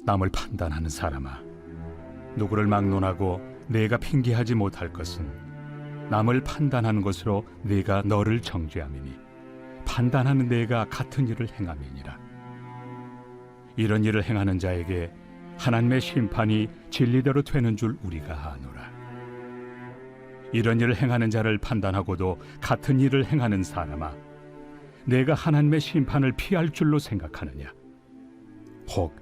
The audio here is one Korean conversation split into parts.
남을 판단하는 사람아, 누구를 막론하고 내가 핑계하지 못할 것은 남을 판단하는 것으로 네가 너를 정죄함이니 판단하는 내가 같은 일을 행함이니라. 이런 일을 행하는 자에게 하나님의 심판이 진리대로 되는 줄 우리가 아노라. 이런 일을 행하는 자를 판단하고도 같은 일을 행하는 사람아, 내가 하나님의 심판을 피할 줄로 생각하느냐? 혹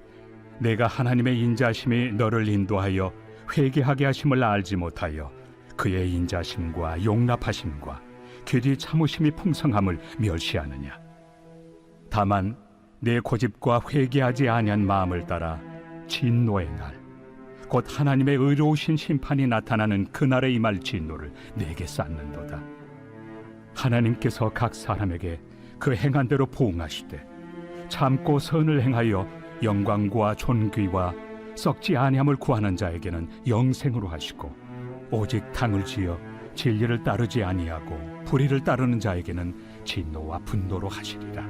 내가 하나님의 인자심이 너를 인도하여 회개하게 하심을 알지 못하여 그의 인자심과 용납하심과 길이 참으심이 풍성함을 멸시하느냐? 다만 내 고집과 회개하지 아니한 마음을 따라 진노의 날, 곧 하나님의 의로우신 심판이 나타나는 그날에 임할 진노를 내게 쌓는도다. 하나님께서 각 사람에게 그 행한 대로 보응하시되 참고 선을 행하여 영광과 존귀와 썩지 아니함을 구하는 자에게는 영생으로 하시고, 오직 당을 지어 진리를 따르지 아니하고 불의를 따르는 자에게는 진노와 분노로 하시리라.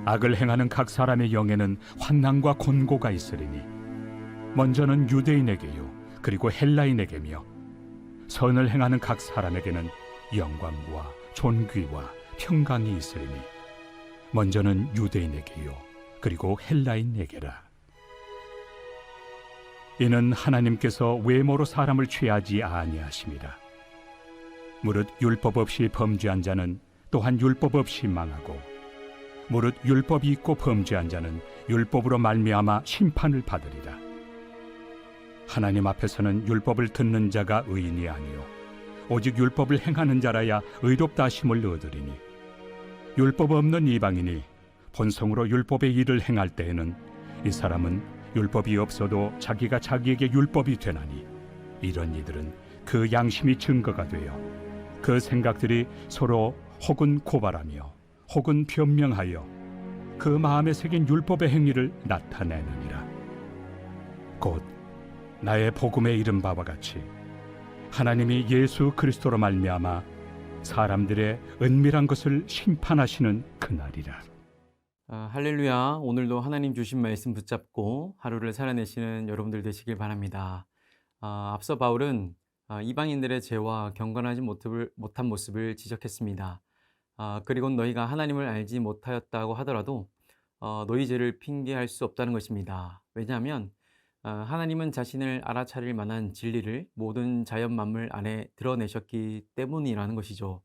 악을 행하는 각 사람의 영에는 환난과 곤고가 있으리니 먼저는 유대인에게요 그리고 헬라인에게며, 선을 행하는 각 사람에게는 영광과 존귀와 평강이 있으리니 먼저는 유대인에게요 그리고 헬라인에게라. 이는 하나님께서 외모로 사람을 취하지 아니하심이라. 무릇 율법 없이 범죄한 자는 또한 율법 없이 망하고, 무릇 율법이 있고 범죄한 자는 율법으로 말미암아 심판을 받으리라. 하나님 앞에서는 율법을 듣는 자가 의인이 아니요 오직 율법을 행하는 자라야 의롭다 하심을 얻으리니, 율법 없는 이방인이 본성으로 율법의 일을 행할 때에는 이 사람은 율법이 없어도 자기가 자기에게 율법이 되나니, 이런 이들은 그 양심이 증거가 되어 그 생각들이 서로 혹은 고발하며 혹은 변명하여 그 마음에 새긴 율법의 행위를 나타내느니라. 곧 나의 복음에 이른 바와 같이 하나님이 예수 그리스도로 말미암아 사람들의 은밀한 것을 심판하시는 그날이라. 할렐루야. 오늘도 하나님 주신 말씀 붙잡고 하루를 살아내시는 여러분들 되시길 바랍니다. 앞서 바울은 이방인들의 죄와 경건하지 못한 모습을 지적했습니다. 그리고 너희가 하나님을 알지 못하였다고 하더라도 너희 죄를 핑계할 수 없다는 것입니다. 왜냐하면 하나님은 자신을 알아차릴 만한 진리를 모든 자연 만물 안에 드러내셨기 때문이라는 것이죠.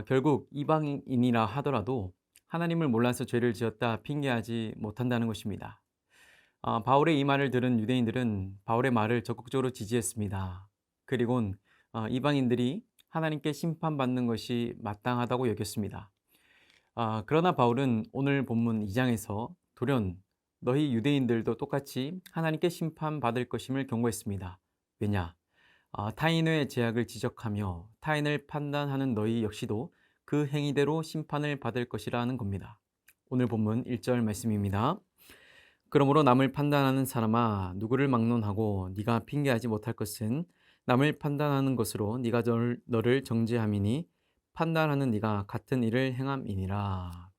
결국 이방인이라 하더라도 하나님을 몰라서 죄를 지었다 핑계하지 못한다는 것입니다. 바울의 이 말을 들은 유대인들은 바울의 말을 적극적으로 지지했습니다. 그리고는 이방인들이 하나님께 심판받는 것이 마땅하다고 여겼습니다. 그러나 바울은 오늘 본문 2장에서 돌연 너희 유대인들도 똑같이 하나님께 심판받을 것임을 경고했습니다. 왜냐? 타인의 죄악을 지적하며 타인을 판단하는 너희 역시도 그 행위대로 심판을 받을 것이라는 겁니다. 오늘 본문 1절 말씀입니다. 그러므로 남을 판단하는 사람아, 누구를 막론하고 네가 핑계하지 못할 것은 남을 판단하는 것으로 네가 너를 정죄함이니 판단하는 네가 같은 일을 행함이니라.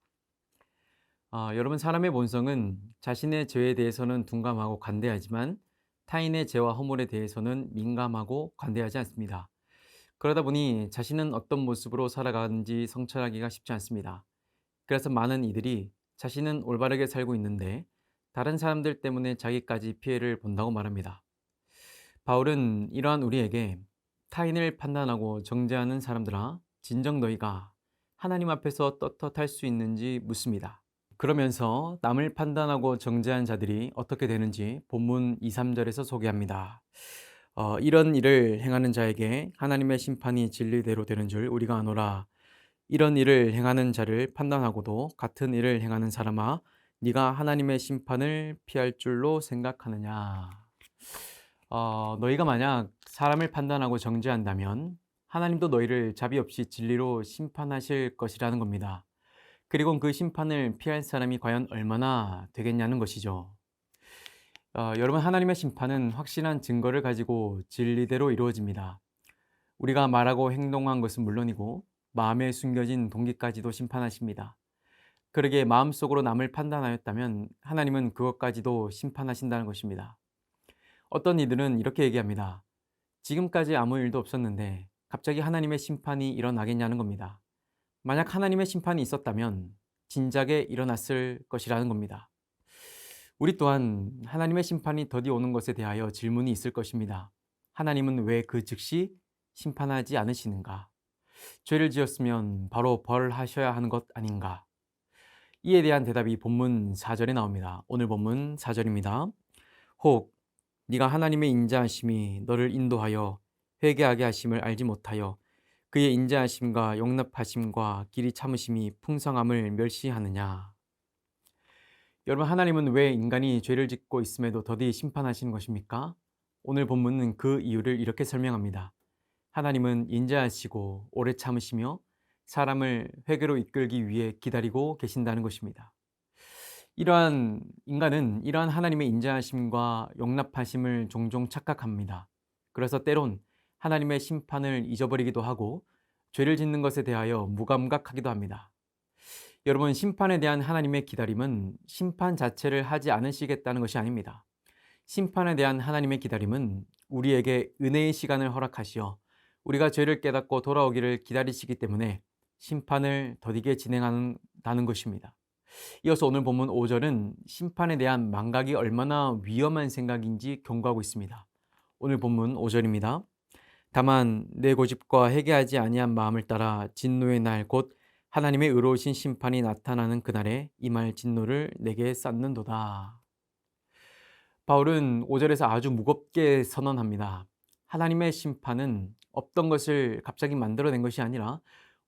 여러분, 사람의 본성은 자신의 죄에 대해서는 둔감하고 관대하지만 타인의 죄와 허물에 대해서는 민감하고 관대하지 않습니다. 그러다 보니 자신은 어떤 모습으로 살아가는지 성찰하기가 쉽지 않습니다. 그래서 많은 이들이 자신은 올바르게 살고 있는데 다른 사람들 때문에 자기까지 피해를 본다고 말합니다. 바울은 이러한 우리에게 타인을 판단하고 정죄하는 사람들아, 진정 너희가 하나님 앞에서 떳떳할 수 있는지 묻습니다. 그러면서 남을 판단하고 정죄한 자들이 어떻게 되는지 본문 2, 3절에서 소개합니다. 이런 일을 행하는 자에게 하나님의 심판이 진리대로 되는 줄 우리가 아노라. 이런 일을 행하는 자를 판단하고도 같은 일을 행하는 사람아, 네가 하나님의 심판을 피할 줄로 생각하느냐. 너희가 만약 사람을 판단하고 정죄한다면 하나님도 너희를 자비 없이 진리로 심판하실 것이라는 겁니다. 그리고 그 심판을 피할 사람이 과연 얼마나 되겠냐는 것이죠. 여러분, 하나님의 심판은 확실한 증거를 가지고 진리대로 이루어집니다. 우리가 말하고 행동한 것은 물론이고 마음에 숨겨진 동기까지도 심판하십니다. 그러기에 마음속으로 남을 판단하였다면 하나님은 그것까지도 심판하신다는 것입니다. 어떤 이들은 이렇게 얘기합니다. 지금까지 아무 일도 없었는데 갑자기 하나님의 심판이 일어나겠냐는 겁니다. 만약 하나님의 심판이 있었다면 진작에 일어났을 것이라는 겁니다. 우리 또한 하나님의 심판이 더디 오는 것에 대하여 질문이 있을 것입니다. 하나님은 왜 그 즉시 심판하지 않으시는가? 죄를 지었으면 바로 벌하셔야 하는 것 아닌가? 이에 대한 대답이 본문 4절에 나옵니다. 오늘 본문 4절입니다. 혹 네가 하나님의 인자하심이 너를 인도하여 회개하게 하심을 알지 못하여 그의 인자하심과 용납하심과 길이 참으심이 풍성함을 멸시하느냐. 여러분, 하나님은 왜 인간이 죄를 짓고 있음에도 더디 심판하시는 것입니까? 오늘 본문은 그 이유를 이렇게 설명합니다. 하나님은 인자하시고 오래 참으시며 사람을 회개로 이끌기 위해 기다리고 계신다는 것입니다. 이러한 인간은 이러한 하나님의 인자하심과 용납하심을 종종 착각합니다. 그래서 때론 하나님의 심판을 잊어버리기도 하고 죄를 짓는 것에 대하여 무감각하기도 합니다. 여러분, 심판에 대한 하나님의 기다림은 심판 자체를 하지 않으시겠다는 것이 아닙니다. 심판에 대한 하나님의 기다림은 우리에게 은혜의 시간을 허락하시어 우리가 죄를 깨닫고 돌아오기를 기다리시기 때문에 심판을 더디게 진행한다는 것입니다. 이어서 오늘 본문 5절은 심판에 대한 망각이 얼마나 위험한 생각인지 경고하고 있습니다. 오늘 본문 5절입니다. 다만 내 고집과 회개하지 아니한 마음을 따라 진노의 날 곧 하나님의 의로우신 심판이 나타나는 그날에 임할 진노를 내게 쌓는도다. 바울은 5절에서 아주 무겁게 선언합니다. 하나님의 심판은 없던 것을 갑자기 만들어낸 것이 아니라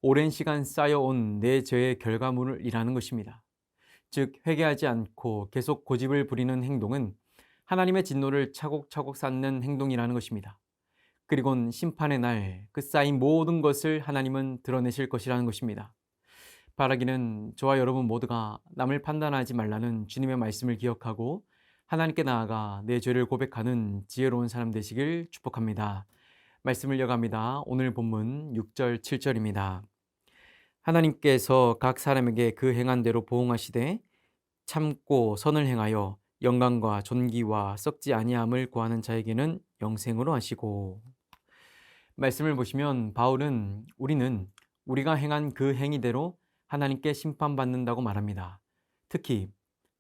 오랜 시간 쌓여온 내 죄의 결과물이라는 것입니다. 즉, 회개하지 않고 계속 고집을 부리는 행동은 하나님의 진노를 차곡차곡 쌓는 행동이라는 것입니다. 그리고는 심판의 날 그 쌓인 모든 것을 하나님은 드러내실 것이라는 것입니다. 바라기는 저와 여러분 모두가 남을 판단하지 말라는 주님의 말씀을 기억하고 하나님께 나아가 내 죄를 고백하는 지혜로운 사람 되시길 축복합니다. 말씀을 이어갑니다. 오늘 본문 6절, 7절입니다. 하나님께서 각 사람에게 그 행한 대로 보응하시되 참고 선을 행하여 영광과 존귀와 썩지 아니함을 구하는 자에게는 영생으로 하시고. 말씀을 보시면 바울은 우리는 우리가 행한 그 행위대로 하나님께 심판받는다고 말합니다. 특히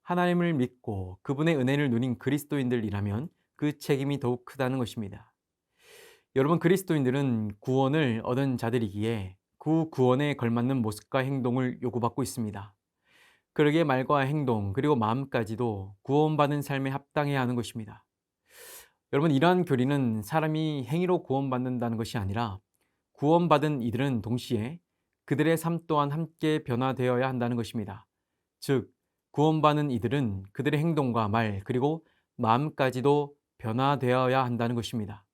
하나님을 믿고 그분의 은혜를 누린 그리스도인들이라면 그 책임이 더욱 크다는 것입니다. 여러분, 그리스도인들은 구원을 얻은 자들이기에 그 구원에 걸맞는 모습과 행동을 요구받고 있습니다. 그러기에 말과 행동 그리고 마음까지도 구원받은 삶에 합당해야 하는 것입니다. 여러분, 이러한 교리는 사람이 행위로 구원받는다는 것이 아니라 구원받은 이들은 동시에 그들의 삶 또한 함께 변화되어야 한다는 것입니다. 즉, 구원받은 이들은 그들의 행동과 말 그리고 마음까지도 변화되어야 한다는 것입니다.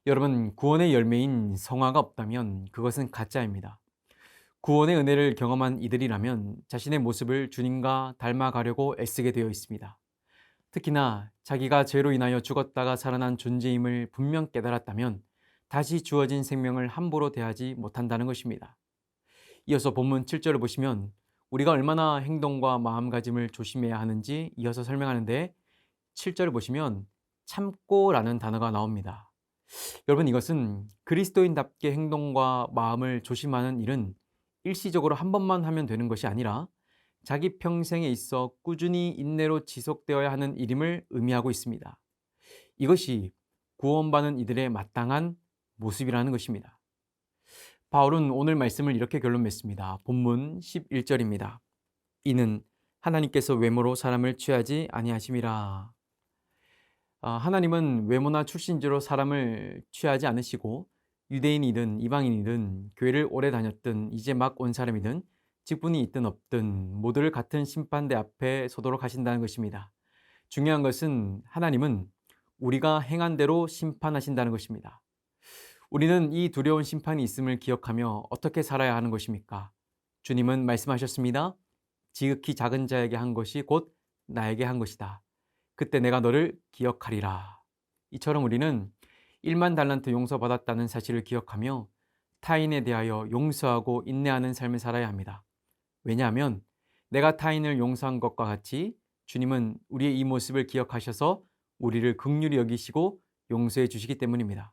여러분, 구원의 열매인 성화가 없다면 그것은 가짜입니다. 구원의 은혜를 경험한 이들이라면 자신의 모습을 주님과 닮아가려고 애쓰게 되어 있습니다. 특히나 자기가 죄로 인하여 죽었다가 살아난 존재임을 분명 깨달았다면 다시 주어진 생명을 함부로 대하지 못한다는 것입니다. 이어서 본문 7절을 보시면 우리가 얼마나 행동과 마음가짐을 조심해야 하는지 이어서 설명하는데 7절을 보시면 참고라는 단어가 나옵니다. 여러분, 이것은 그리스도인답게 행동과 마음을 조심하는 일은 일시적으로 한 번만 하면 되는 것이 아니라 자기 평생에 있어 꾸준히 인내로 지속되어야 하는 일임을 의미하고 있습니다. 이것이 구원받은 이들의 마땅한 모습이라는 것입니다. 바울은 오늘 말씀을 이렇게 결론 맺습니다. 본문 11절입니다. 이는 하나님께서 외모로 사람을 취하지 아니하심이라. 하나님은 외모나 출신지로 사람을 취하지 않으시고 유대인이든 이방인이든 교회를 오래 다녔든 이제 막 온 사람이든 직분이 있든 없든 모두를 같은 심판대 앞에 서도록 하신다는 것입니다. 중요한 것은 하나님은 우리가 행한 대로 심판하신다는 것입니다. 우리는 이 두려운 심판이 있음을 기억하며 어떻게 살아야 하는 것입니까? 주님은 말씀하셨습니다. 지극히 작은 자에게 한 것이 곧 나에게 한 것이다. 그때 내가 너를 기억하리라. 이처럼 우리는 1만 달란트 용서받았다는 사실을 기억하며 타인에 대하여 용서하고 인내하는 삶을 살아야 합니다. 왜냐하면 내가 타인을 용서한 것과 같이 주님은 우리의 이 모습을 기억하셔서 우리를 긍휼히 여기시고 용서해 주시기 때문입니다.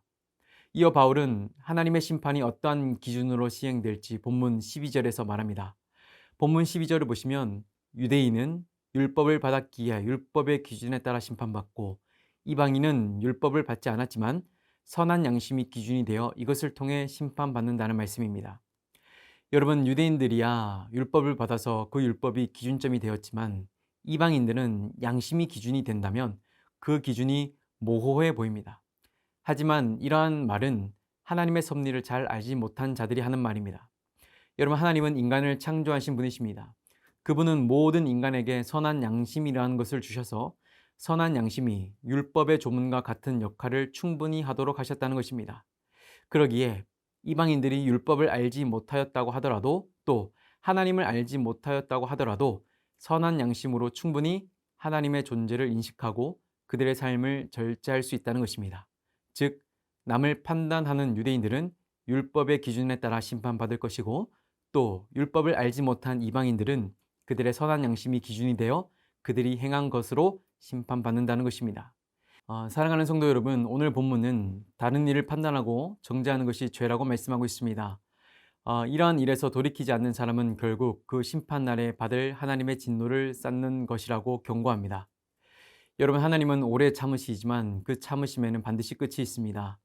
이어 바울은 하나님의 심판이 어떠한 기준으로 시행될지 본문 12절에서 말합니다. 본문 12절을 보시면 유대인은 율법을 받았기에 율법의 기준에 따라 심판받고 이방인은 율법을 받지 않았지만 선한 양심이 기준이 되어 이것을 통해 심판받는다는 말씀입니다. 여러분, 유대인들이야 율법을 받아서 그 율법이 기준점이 되었지만 이방인들은 양심이 기준이 된다면 그 기준이 모호해 보입니다. 하지만 이러한 말은 하나님의 섭리를 잘 알지 못한 자들이 하는 말입니다. 여러분, 하나님은 인간을 창조하신 분이십니다. 그분은 모든 인간에게 선한 양심이라는 것을 주셔서 선한 양심이 율법의 조문과 같은 역할을 충분히 하도록 하셨다는 것입니다. 그러기에 이방인들이 율법을 알지 못하였다고 하더라도 또 하나님을 알지 못하였다고 하더라도 선한 양심으로 충분히 하나님의 존재를 인식하고 그들의 삶을 절제할 수 있다는 것입니다. 즉, 남을 판단하는 유대인들은 율법의 기준에 따라 심판받을 것이고 또 율법을 알지 못한 이방인들은 그들의 선한 양심이 기준이 되어 그들이 행한 것으로 심판받는다는 것입니다. 사랑하는 성도 여러분, 오늘 본문은 다른 일을 판단하고 정죄하는 것이 죄라고 말씀하고 있습니다. 이러한 일에서 돌이키지 않는 사람은 결국 그 심판날에 받을 하나님의 진노를 쌓는 것이라고 경고합니다. 여러분, 하나님은 오래 참으시지만 그 참으심에는 반드시 끝이 있습니다.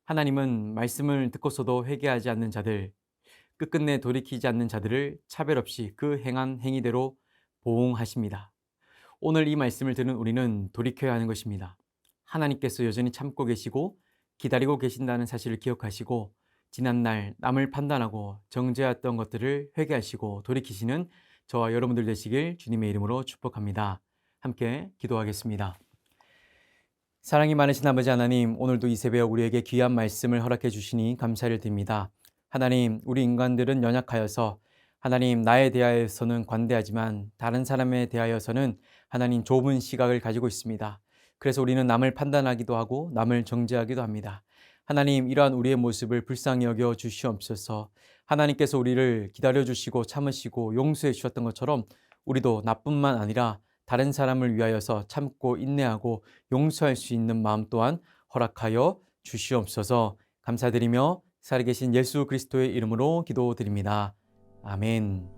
하나님은 말씀을 듣고서도 회개하지 않는 자들, 끝끝내 돌이키지 않는 자들을 차별 없이 그 행한 행위대로 보응하십니다. 오늘 이 말씀을 들은 우리는 돌이켜야 하는 것입니다. 하나님께서 여전히 참고 계시고 기다리고 계신다는 사실을 기억하시고 지난날 남을 판단하고 정죄했던 것들을 회개하시고 돌이키시는 저와 여러분들 되시길 주님의 이름으로 축복합니다. 함께 기도하겠습니다. 사랑이 많으신 아버지 하나님, 오늘도 이 새벽 우리에게 귀한 말씀을 허락해 주시니 감사를 드립니다. 하나님, 우리 인간들은 연약하여서 하나님 나에 대하여서는 관대하지만 다른 사람에 대하여서는 하나님 좁은 시각을 가지고 있습니다. 그래서 우리는 남을 판단하기도 하고 남을 정죄하기도 합니다. 하나님, 이러한 우리의 모습을 불쌍히 여겨 주시옵소서. 하나님께서 우리를 기다려주시고 참으시고 용서해 주셨던 것처럼 우리도 나뿐만 아니라 다른 사람을 위하여서 참고 인내하고 용서할 수 있는 마음 또한 허락하여 주시옵소서. 감사드리며 살아계신 예수 그리스도의 이름으로 기도드립니다. 아멘.